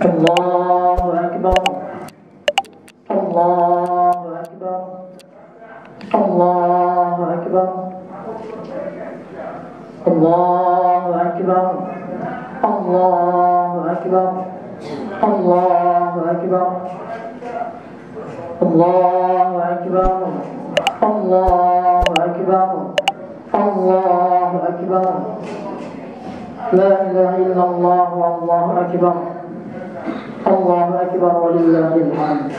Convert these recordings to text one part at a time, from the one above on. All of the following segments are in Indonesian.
Allahu Akbar. Allahu Akbar. Allahu Akbar. Allahu Akbar. Allahu Akbar. Allahu Akbar. Allahu Akbar. Allahu Akbar. Allahu Akbar. La ilaha illallah wallahu akbar. Allahu akbar walillahil hamd.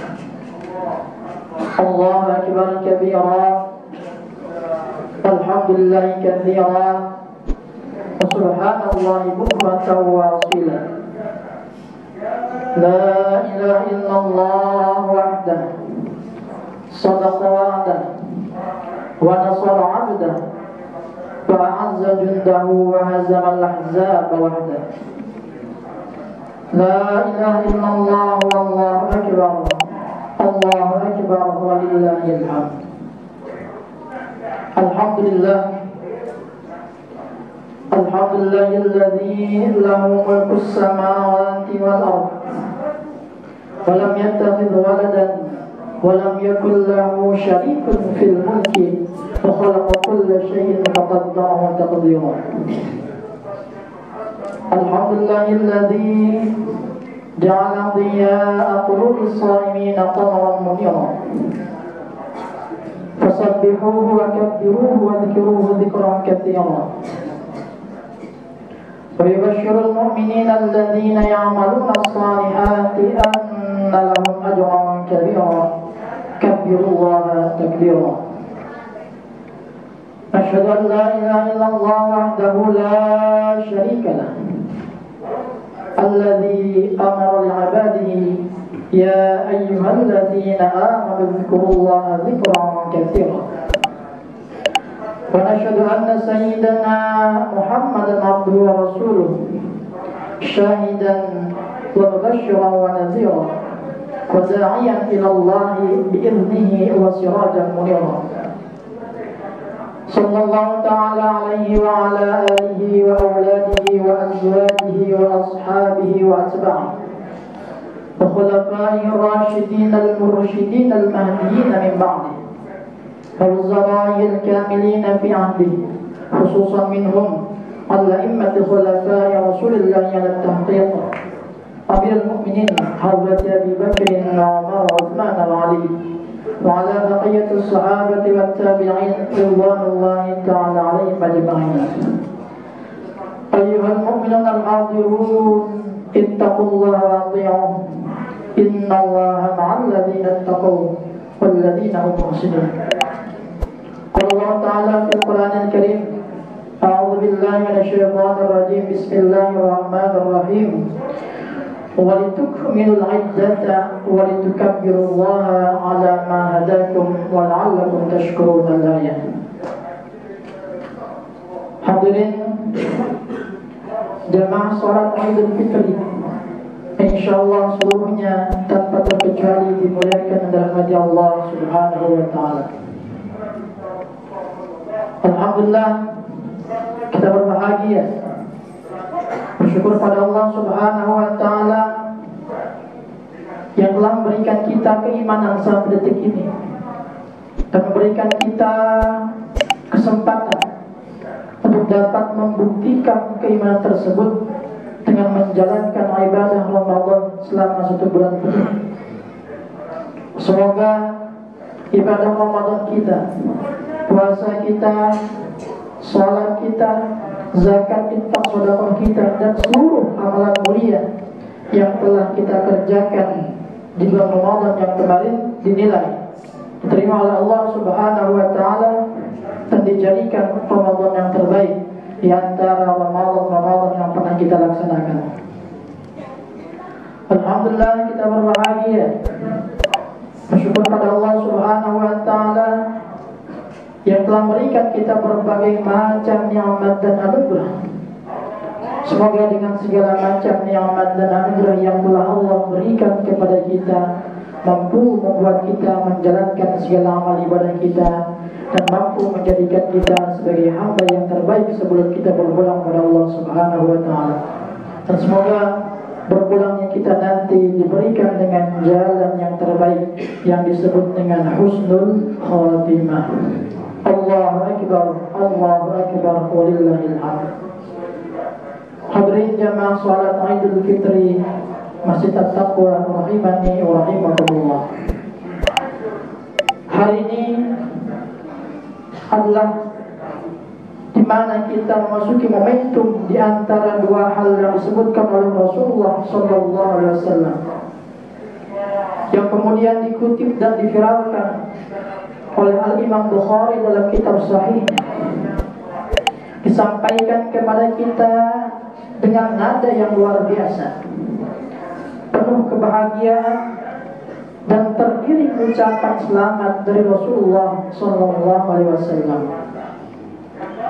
Allahu akbar kabira. Walhamdulillahi katsira. Wa subhanallahi bukratan wa asila. La ilaha illallah wahdahu. Sadaqa wa'dahu. Wa nasara 'abdahu. وأعز جنده وهزم الأحزاب وحده. لا إله إلا الله والله أكبر. الله أكبر ولله الحمد. الحمد لله. الحمد لله الذي له ملك السماوات والأرض ولم يتخذ ولدا ولم يكن له شريك في الملك وخلق كل شيء فقدره تقديرا. الحمد لله الذي جعل ضياء قلوب الصائمين قمرا منيرا. فسبحوه وكبروه واذكروه ذكرا كثيرا. ويبشر المؤمنين الذين يعملون الصالحات أن لهم أجرا كبيرا. كبروا الله تكبيرا. أشهد أن لا إله إلا الله وحده لا شريك له الذي أمر لعباده يا أيها الذين آمنوا اذكروا الله ذكرا كثيرا. ونشهد أن سيدنا محمدا عبده ورسوله شاهدا ومبشرا ونذيرا وداعيا إلى الله بإذنه وسراجا منيرا. صلى الله تعالى عليه وعلى آله وأولاده وأزواجه وأصحابه وأتباعه وخلفائه الراشدين المرشدين المهديين من بعده والزرائع الكاملين في عهده خصوصا منهم الأئمة خلفاء رسول الله على التحقيق أمير المؤمنين حضرة أبي بكر وعمر وعثمان وعلي وعلى بقية الصحابة والتابعين رضوان الله تعالى عليهم أجمعين. أيها المؤمنون الحاضرون اتقوا الله وأطيعوه إن الله مع الذين اتقوا والذين هم محسنون. قال الله تعالى في القرآن الكريم أعوذ بالله من الشيطان الرجيم بسم الله الرحمن الرحيم ولتكملوا العدة ولتكبروا الله على ما هداكم ولعلكم تشكرون الآية. Hadirin jamaah salat Idul Fitri, insyaallah seluruhnya tanpa terkecuali dimuliakan dan dirahmati Allah Subhanahu wa taala. Alhamdulillah, kita berbahagia bersyukur pada Allah Subhanahu wa taala yang telah memberikan kita keimanan sampai detik ini dan memberikan kita kesempatan untuk dapat membuktikan keimanan tersebut dengan menjalankan ibadah Ramadan selama 1 bulan penuh. Semoga ibadah Ramadan kita, puasa kita, salat kita, zakat, infak, sedekah kita dan seluruh amalan mulia yang telah kita kerjakan di bulan Ramadan yang kemarin dinilai diterima oleh Allah Subhanahu wa taala dan dijadikan Ramadan yang terbaik di antara Ramadan yang pernah kita laksanakan. Alhamdulillah, kita berbahagia bersyukur pada Allah Subhanahu wa taala yang telah memberikan kita berbagai macam nikmat dan anugerah. Semoga dengan segala macam nikmat dan anugerah yang telah Allah berikan kepada kita mampu membuat kita menjalankan segala amal ibadah kita dan mampu menjadikan kita sebagai hamba yang terbaik sebelum kita berpulang kepada Allah Subhanahu wa taala. Dan semoga berpulangnya kita nanti diberikan dengan jalan yang terbaik yang disebut dengan husnul khatimah. Allahu akbar, Allahu akbar, walillahil hamd. Hadirin jamaah salat Idul Fitri Masjid At-Taqwa rahimani wa rahimakumullah. Hari ini adalah di mana kita memasuki momentum di antara dua hal yang disebutkan oleh Rasulullah sallallahu alaihi wasallam, yang kemudian dikutip dan diviralkan oleh Al-Imam Bukhari dalam kitab Sahih, disampaikan kepada kita dengan nada yang luar biasa, penuh kebahagiaan dan terdiri ucapan selamat dari Rasulullah sallallahu alaihi wasallam.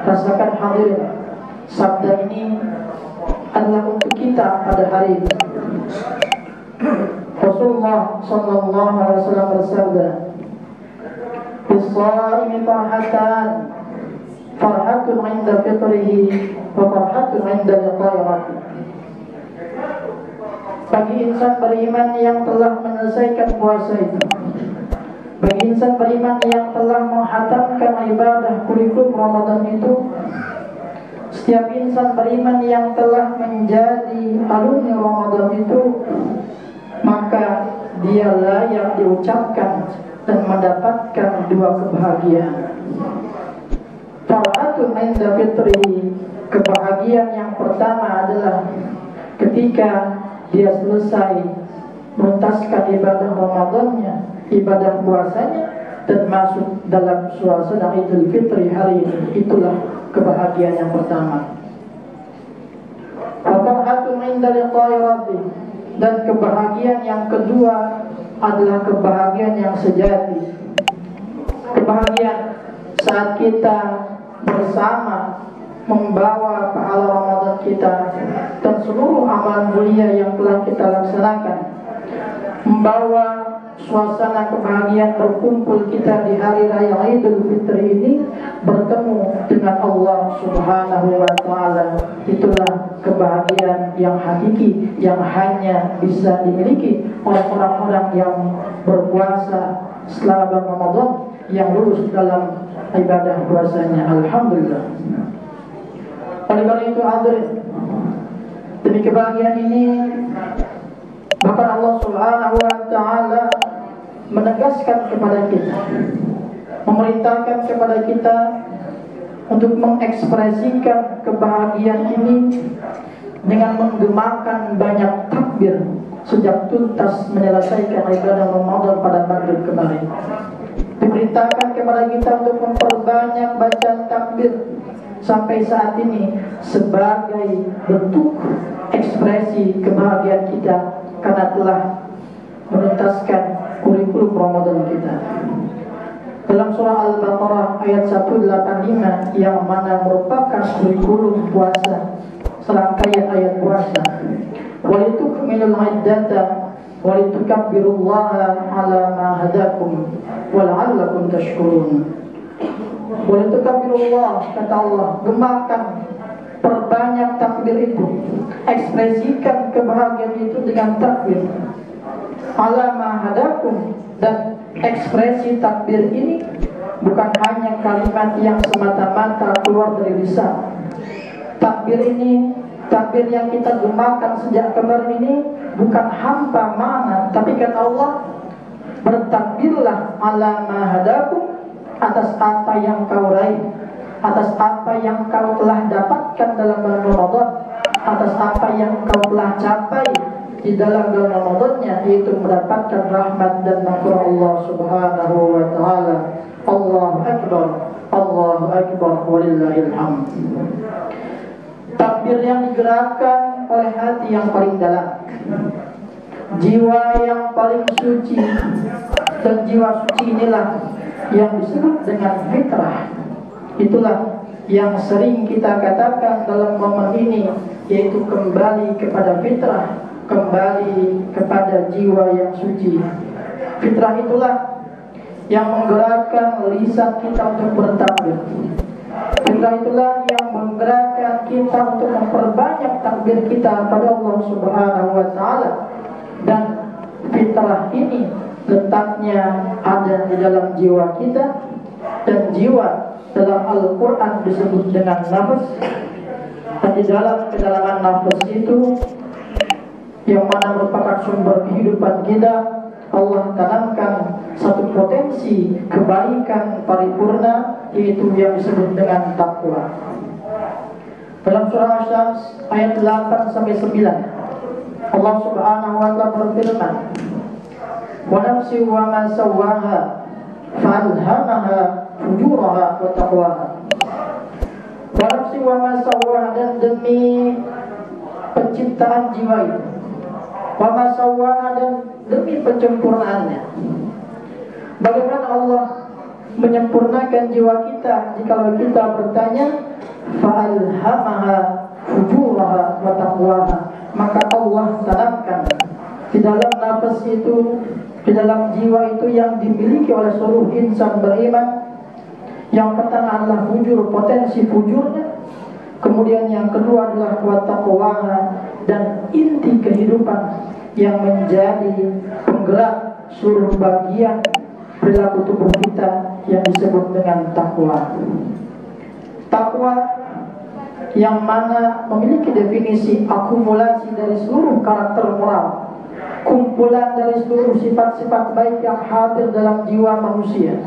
Rasakan hadirin, sabda ini adalah untuk kita pada hari ini. Rasulullah sallallahu alaihi wasallam bersabda, "Bis-shaimi farhatan, farhatun 'inda fitrihi wa farhatun 'inda liqa'i rabbih." Bagi insan beriman yang telah menyelesaikan puasa itu, bagi insan beriman yang telah menghatamkan ibadah kurikulum Ramadan itu, setiap insan beriman yang telah menjadi alumni Ramadan itu, maka dia layak diucapkan dan mendapatkan dua kebahagiaan. Farhatun 'inda fitrihi, kebahagiaan yang pertama adalah ketika dia selesai menuntaskan ibadah Ramadannya, ibadah puasanya, dan masuk dalam suasana Idul Fitri hari ini. Itulah kebahagiaan yang pertama. Farhatun 'inda liqa'i rabbih, dan kebahagiaan yang kedua adalah kebahagiaan yang sejati. Kebahagiaan saat kita bersama membawa pahala Ramadan kita dan seluruh amal mulia yang telah kita laksanakan, membawa suasana kebahagiaan berkumpul kita di hari raya Idul Fitri ini, bertemu dengan Allah Subhanahu wa Ta'ala. Itulah kebahagiaan yang hakiki yang hanya bisa dimiliki oleh orang-orang yang berpuasa selama bulan Ramadan, yang lulus dalam ibadah puasanya. Alhamdulillah. Oleh karena itu hadirin, demi kebahagiaan ini bahkan Allah Subhanahu wa Ta'ala menegaskan kepada kita, memerintahkan kepada kita untuk mengekspresikan kebahagiaan ini dengan menggemakan banyak takbir sejak tuntas menyelesaikan ibadah Ramadan pada maghrib kemarin. Diperintahkan kepada kita untuk memperbanyak bacaan takbir sampai saat ini sebagai bentuk ekspresi kebahagiaan kita karena telah menuntaskan kurikulum Ramadan kita. Dalam surah Al-Baqarah ayat 185 yang mana merupakan kurikulum puasa, serangkaian ayat puasa, walitukmilul iddata walitukabbirullaha ala ma hadakum wala'allakum tashkurun. Walitukabirullah, kata Allah, gemakan, perbanyak takbir itu, ekspresikan kebahagiaan itu dengan takbir. Ala ma hadakum, dan ekspresi takbir ini bukan hanya kalimat yang semata-mata keluar dari lisan. Takbir ini, takbir yang kita gemakan sejak kemarin ini bukan hampa mana, tapi kata Allah, bertakbirlah ala ma hadakum, atas apa yang kau raih, atas apa yang kau telah dapatkan dalam bulan Ramadan, atas apa yang kau telah capai di dalam bulan Ramadannya, yaitu mendapatkan rahmat dan makhluk Allah Subhanahu wa Ta'ala. Allahu Akbar, Allahu Akbar, walillahil hamd. Takbir yang digerakkan oleh hati yang paling dalam, jiwa yang paling suci, dan jiwa suci inilah yang disebut dengan fitrah. Itulah yang sering kita katakan dalam momen ini, yaitu kembali kepada fitrah, kembali kepada jiwa yang suci. Fitrah itulah yang menggerakkan lisan kita untuk bertakbir. Fitrah itulah yang menggerakkan kita untuk memperbanyak takbir kita pada Allah Subhanahu wa taala. Dan fitrah ini letaknya ada di dalam jiwa kita, dan jiwa dalam Al-Qur'an disebut dengan nafas. Dan di dalam kedalaman nafas itu, yang mana merupakan sumber kehidupan kita, Allah tanamkan satu potensi kebaikan paripurna, yaitu yang disebut dengan takwa. Dalam surah Asy-Syams ayat 8 sampai 9, Allah Subhanahu wa taala berfirman, "Wa nafsi wa ma sawwaha fa'alhamaha fujuraha wa taqwaha." Wa nafsi wa ma sawwaha, dan demi penciptaan jiwa itu, wa ma sawwaha, dan demi penyempurnaannya. Bagaimana Allah menyempurnakan jiwa kita? Jikalau kita bertanya, fa'alhamaha fujuraha wa taqwaha, maka Allah tanamkan di dalam nafas itu, di dalam jiwa itu yang dimiliki oleh seluruh insan beriman. Yang pertama adalah fujur, potensi fujurnya. Kemudian yang kedua adalah wa taqwaha, dan inti kehidupan yang menjadi penggerak seluruh bagian perilaku tubuh kita yang disebut dengan takwa. Takwa yang mana memiliki definisi akumulasi dari seluruh karakter moral, kumpulan dari seluruh sifat-sifat baik yang hadir dalam jiwa manusia,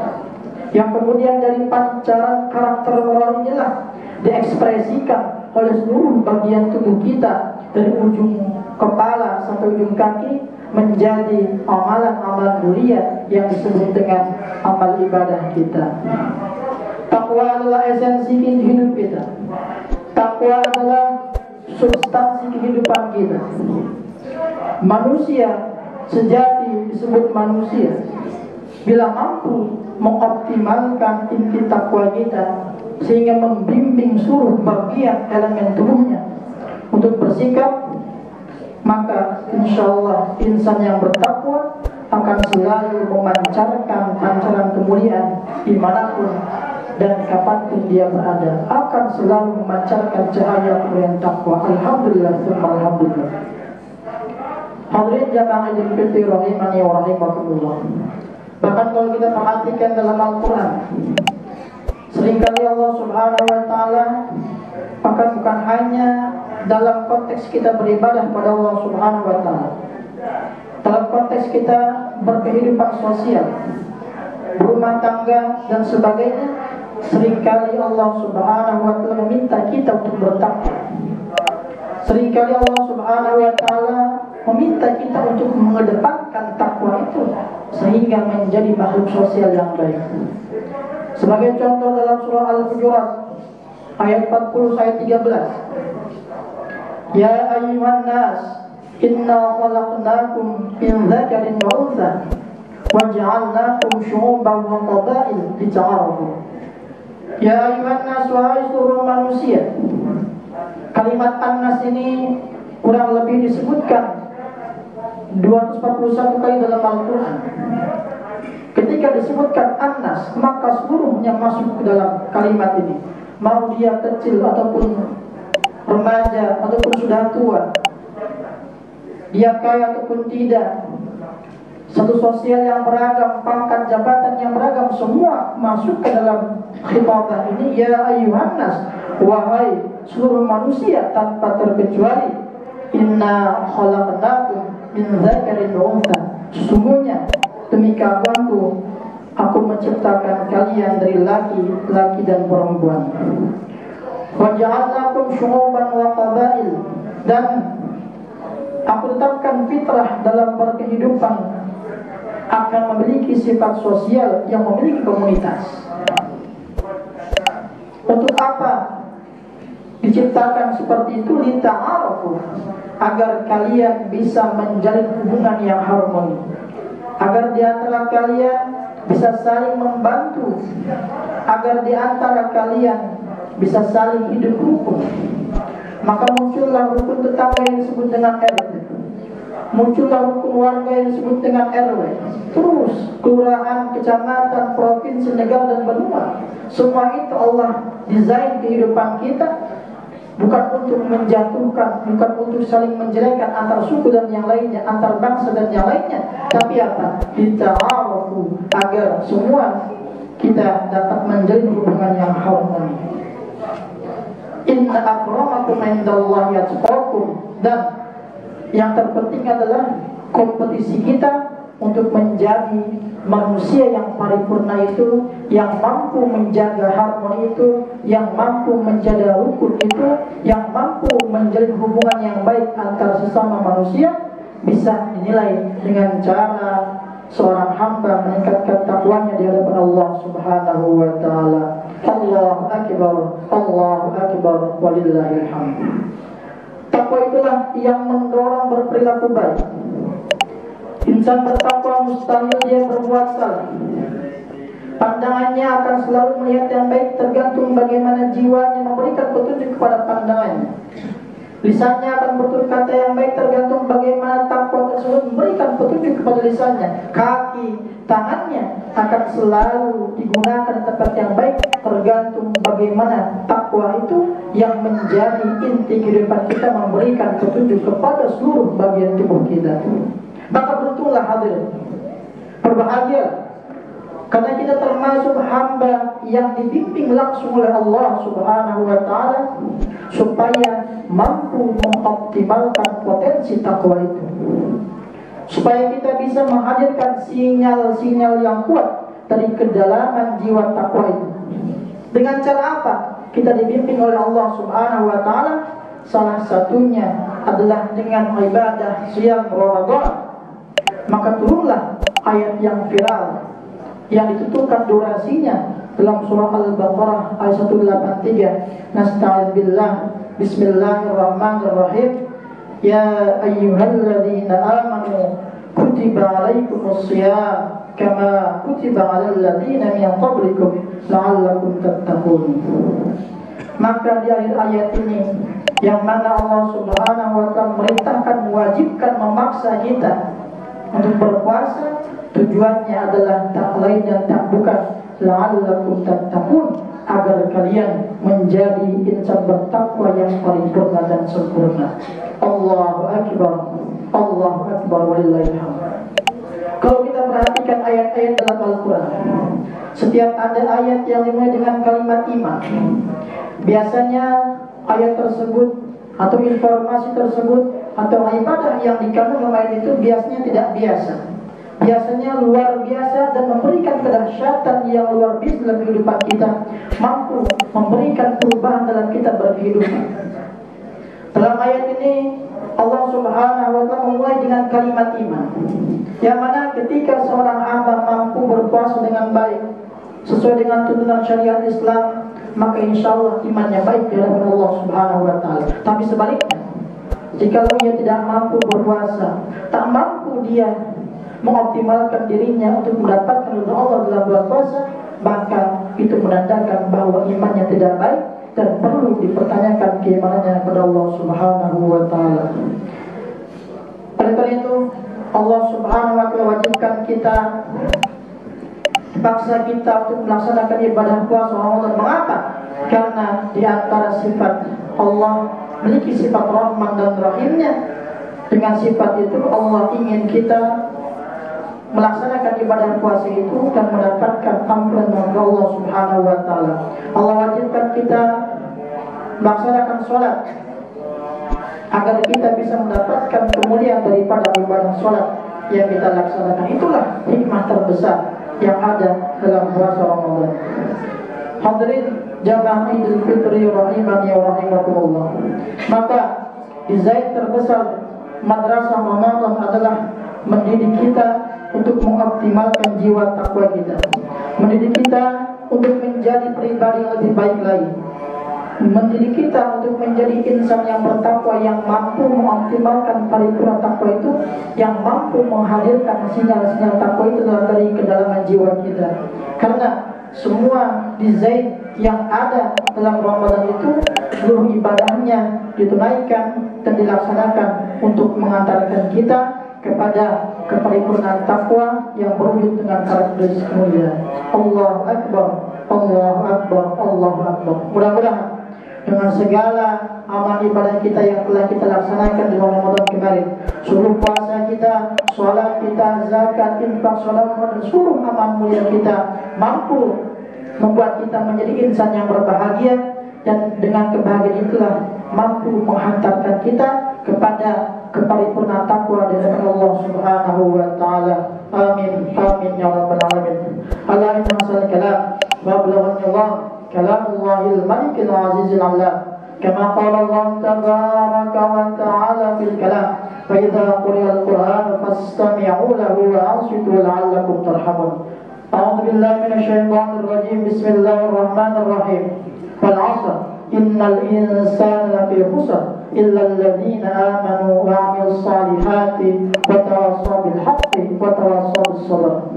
yang kemudian dari pancaran karakter moral inilah diekspresikan oleh seluruh bagian tubuh kita, dari ujung kepala sampai ujung kaki, menjadi amalan-amalan mulia yang disebut dengan amal ibadah kita. Takwa adalah esensi hidup kita. Takwa adalah substansi kehidupan kita. Manusia sejati disebut manusia bila mampu mengoptimalkan inti takwa kita, sehingga membimbing seluruh bagian elemen tubuhnya untuk bersikap, maka insya Allah insan yang bertakwa akan selalu memancarkan pancaran kemuliaan dimanapun dan kapanpun dia berada, akan selalu memancarkan cahaya kemuliaan takwa. Alhamdulillah, alhamdulillah. Hadirin jamaah Idul Fitri rahimani wa rahimakumullah. Bahkan kalau kita perhatikan dalam Al-Quran, seringkali Allah Subhanahu wa taala bahkan bukan hanya dalam konteks kita beribadah pada Allah Subhanahu wa taala, dalam konteks kita berkehidupan sosial, berumah tangga dan sebagainya, seringkali Allah Subhanahu wa taala meminta kita untuk bertakwa. Seringkali Allah Subhanahu wa taala meminta kita untuk mengedepankan takwa itu sehingga menjadi makhluk sosial yang baik. Sebagai contoh dalam surah Al-Hujurat ayat 40 ayat 13, Ya ayyuhan nas, inna khalaqnakum min dzakarin wa untha wa ja'alnakum syu'uban wa qabail lita'arafu. Ya ayyuhan nas, wahai seluruh manusia. Kalimat an-nas ini kurang lebih disebutkan 241 kali dalam Al-Quran. Ketika disebutkan an-nas, maka seluruhnya masuk ke dalam kalimat ini. Mau dia kecil ataupun remaja ataupun sudah tua, dia kaya ataupun tidak, satu sosial yang beragam, pangkat jabatan yang beragam, semua masuk ke dalam khitabah ini. Ya ayyuhan nas, wahai seluruh manusia tanpa terkecuali. Inna khalaqnakum min dzakarin wa untha, sesungguhnya demi kawanku aku menciptakan kalian dari laki-laki dan perempuan. Wa ja'alnakum syu'uban wa qabail, dan aku tetapkan fitrah dalam berkehidupan akan memiliki sifat sosial yang memiliki komunitas. Untuk apa diciptakan seperti itu? Lita'arafu, agar kalian bisa menjalin hubungan yang harmoni, agar di antara kalian bisa saling membantu, agar di antara kalian bisa saling hidup rukun. Maka muncullah rukun tetangga yang disebut dengan RT. muncullah rukun warga yang disebut dengan RW, terus kelurahan, kecamatan, provinsi, negara dan benua. Semua itu Allah desain kehidupan kita bukan untuk menjatuhkan, bukan untuk saling menjelekkan antar suku dan yang lainnya, antar bangsa dan yang lainnya, tapi apa? Dita'arufu, agar semua kita dapat menjalin hubungan yang harmoni. Inna akramakum indallahi atqakum, dan yang terpenting adalah kompetisi kita untuk menjadi manusia yang paripurna itu, yang mampu menjaga harmoni itu, yang mampu menjaga rukun itu, yang mampu menjalin hubungan yang baik antara sesama manusia, bisa dinilai dengan cara seorang hamba meningkatkan takwanya di hadapan Allah Subhanahu wa taala. Allahu akbar, Allahu akbar, walillahil hamd. Takwa itulah yang mendorong berperilaku baik. Insan bertakwa mustahil dia berbuat salah. Pandangannya akan selalu melihat yang baik, tergantung bagaimana jiwanya memberikan petunjuk kepada pandangannya. Lisannya akan bertutur kata yang baik, tergantung bagaimana takwa tersebut memberikan petunjuk kepada lisannya. Kaki, tangannya akan selalu digunakan di tempat yang baik, tergantung bagaimana takwa itu yang menjadi inti kehidupan kita, memberikan petunjuk kepada seluruh bagian tubuh kita. Maka beruntunglah hadirin, berbahagia, karena kita termasuk hamba yang dibimbing langsung oleh Allah Subhanahu wa taala supaya mampu mengoptimalkan potensi takwa itu. Supaya kita bisa menghadirkan sinyal-sinyal yang kuat dari kedalaman jiwa takwa itu. Dengan cara apa? Kita dibimbing oleh Allah Subhanahu wa taala. Salah satunya adalah dengan ibadah siang Ramadan. Maka turunlah ayat yang viral yang ditentukan durasinya dalam surah Al-Baqarah ayat 183. Nasta'in billah, bismillahirrahmanirrahim. Ya ayyuhalladzina amanu kutiba alaikumus shiyam kama kutiba alal ladzina min qablikum la'allakum tattaqun. Maka di akhir ayat ini, yang mana Allah Subhanahu wa taala merintahkan, mewajibkan, memaksa kita untuk berpuasa, tujuannya adalah tak lain dan tak bukan la'allakum tattaqun, agar kalian menjadi insan bertakwa yang paripurna dan sempurna. Allahu akbar, Allahu akbar, walillahil hamd. Kalau kita perhatikan ayat-ayat dalam Al-Quran, setiap ada ayat yang dimulai dengan kalimat iman, biasanya ayat tersebut atau informasi tersebut atau ibadah yang dikandung dalam ayat itu biasanya tidak biasa, biasanya luar biasa dan memberikan kedahsyatan yang luar biasa dalam kehidupan kita, mampu memberikan perubahan dalam kita berkehidupan. Dalam ayat ini Allah Subhanahu wa taala memulai dengan kalimat iman, yang mana ketika seorang hamba mampu berpuasa dengan baik sesuai dengan tuntunan syariat Islam, maka insya Allah imannya baik di hadapan Allah Subhanahu wa taala. Tapi sebaliknya, jika ia tidak mampu berpuasa, tak mampu dia mengoptimalkan dirinya untuk mendapatkan ridha Allah dalam berpuasa, maka itu menandakan bahwa imannya tidak baik dan perlu dipertanyakan keimanannya kepada Allah Subhanahu wa taala. Oleh karena itu, Allah Subhanahu wa taala wajibkan kita, paksa kita untuk melaksanakan ibadah puasa Ramadan. Mengapa? Karena di antara sifat Allah memiliki sifat Rahman dan Rahimnya. Dengan sifat itu Allah ingin kita melaksanakan ibadah puasa itu dan mendapatkan ampunan dari Allah Subhanahu wa taala. Allah wajibkan kita melaksanakan sholat agar kita bisa mendapatkan kemuliaan daripada ibadah sholat yang kita laksanakan. Itulah hikmah terbesar yang ada dalam puasa Ramadan. Hadirin jamaah Idul Fitri rahimani wa rahimakumullah. Maka desain terbesar madrasah Ramadan adalah mendidik kita untuk mengoptimalkan jiwa takwa kita, mendidik kita untuk menjadi pribadi yang lebih baik lagi, mendidik kita untuk menjadi insan yang bertakwa, yang mampu mengoptimalkan paripurna takwa itu, yang mampu menghadirkan sinyal-sinyal takwa itu dari kedalaman jiwa kita. Karena semua desain yang ada dalam Ramadan itu, seluruh ibadahnya ditunaikan dan dilaksanakan untuk mengantarkan kita kepada keparipurnaan takwa yang berwujud dengan karakteristik mulia. Allahu Akbar, Allahu Akbar, Allahu Akbar. Mudah-mudahan dengan segala amal ibadah kita yang telah kita laksanakan di bulan Ramadan kemarin, seluruh puasa kita, sholat kita, zakat, infak, sedekah, dan seluruh amal mulia kita mampu membuat kita menjadi insan yang berbahagia, dan dengan kebahagiaan itulah mampu menghantarkan kita kepada keparipurnaan takwa dari Allah Subhanahu wa taala. Amin. Amin ya rabbal alamin. Allah inna masal kalam wa balaghani Allah kalamullahil malikil azizil alam. Kama qala Allah tabaraka wa ta'ala fil kalam. Fa idza quri'al Qur'an fastami'u lahu wa ansitu la'allakum turhamun. A'udzu billahi minasy syaithanir rajim. Bismillahirrahmanirrahim. Wal 'asr innal insana lafi khusr illa alladhina amanu wa 'amilus salihati wa tawassaw bil haqqi wa tawassaw bis sabr.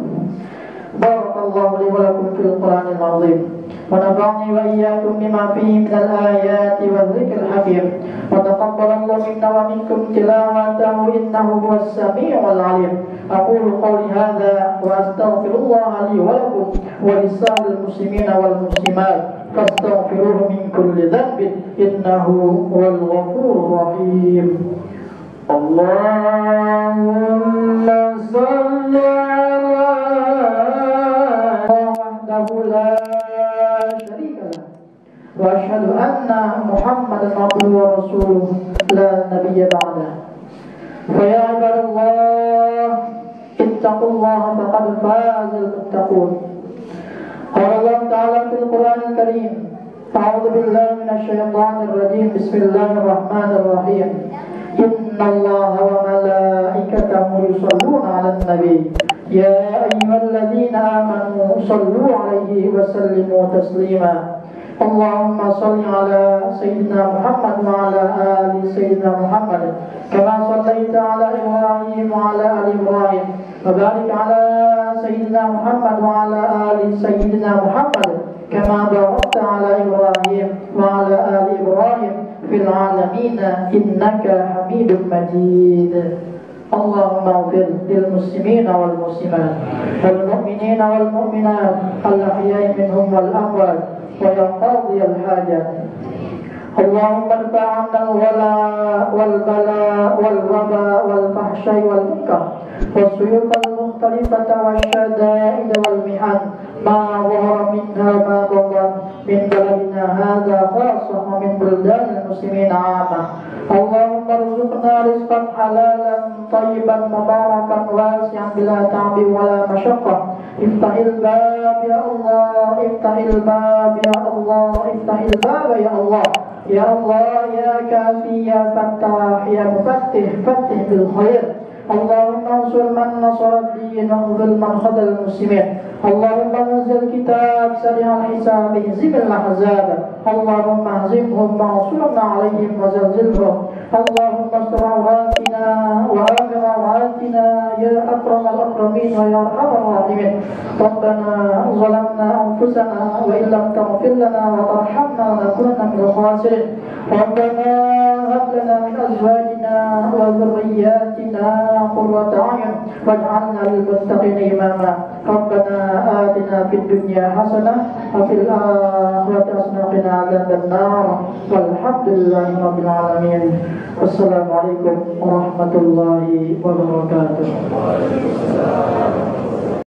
Barakallahu li wa lakum fil Qur'anil 'azim. ونفعني وإياكم بما فيه من الآيات والذكر الحكيم وتقبل الله منا ومنكم تلاوته إنه هو السميع العليم. أقول قولي هذا وأستغفر الله لي ولكم ولسائر المسلمين والمسلمات فاستغفروه من كل ذنب إنه هو الغفور الرحيم. اللهم صل على وحده لا شريك له وأشهد أن محمدا عبده ورسوله لا نبي بعده. فيا عباد الله اتقوا الله فقد فاز المتقون. قال الله تعالى في القرآن الكريم: أعوذ بالله من الشيطان الرجيم. بسم الله الرحمن الرحيم. إن الله وملائكته يصلون على النبي يا أيها الذين آمنوا صلوا عليه وسلموا تسليما. اللهم صل على سيدنا محمد وعلى آل سيدنا محمد كما صليت على إبراهيم وعلى آل إبراهيم وبارك على سيدنا محمد وعلى آل سيدنا محمد كما باركت على إبراهيم وعلى آل إبراهيم في العالمين إنك حميد مجيد. اللهم اغفر للمسلمين والمسلمات والمؤمنين والمؤمنات الأحياء منهم والأموات ويا قاضي الحاجات. اللهم ارفع عنا الغلاء والبلاء والوباء والفحشاء والمنكر والسيوف المختلفة والشدائد والمحن ما ظهر منها ما بطن من بلدنا هذا خاصة ومن بلدان المسلمين عامة. اللهم ارزقنا رزقا حلالا طيبا مباركا واسعا بلا تعب ولا مشقة. افتح الباب يا الله، افتح الباب يا الله، افتح الباب يا الله، يا الله يا كافي يا فتاح يا مفتح، فتح بالخير. اللهم انصر من نصر الدين واخذل من خذل المسلمين. اللهم انزل كتاب سريع الحساب اهزم الاحزاب. اللهم اهزمهم وانصرنا عليهم وزلزلهم. اللهم استر عوراتنا وآمن روعاتنا يا أكرم الأكرمين ويا أرحم الراحمين. ربنا ظلمنا أنفسنا وإن لم تغفر لنا وترحمنا لنكونن من الخاسرين. ربنا هب لنا من أزواجنا وذرياتنا قرة أعين واجعلنا للمتقين إماما. ربنا آتنا في الدنيا حسنة وفي الآخرة حسنة وقنا عذاب النار. والحمد لله رب العالمين. والسلام عليكم ورحمة الله وبركاته.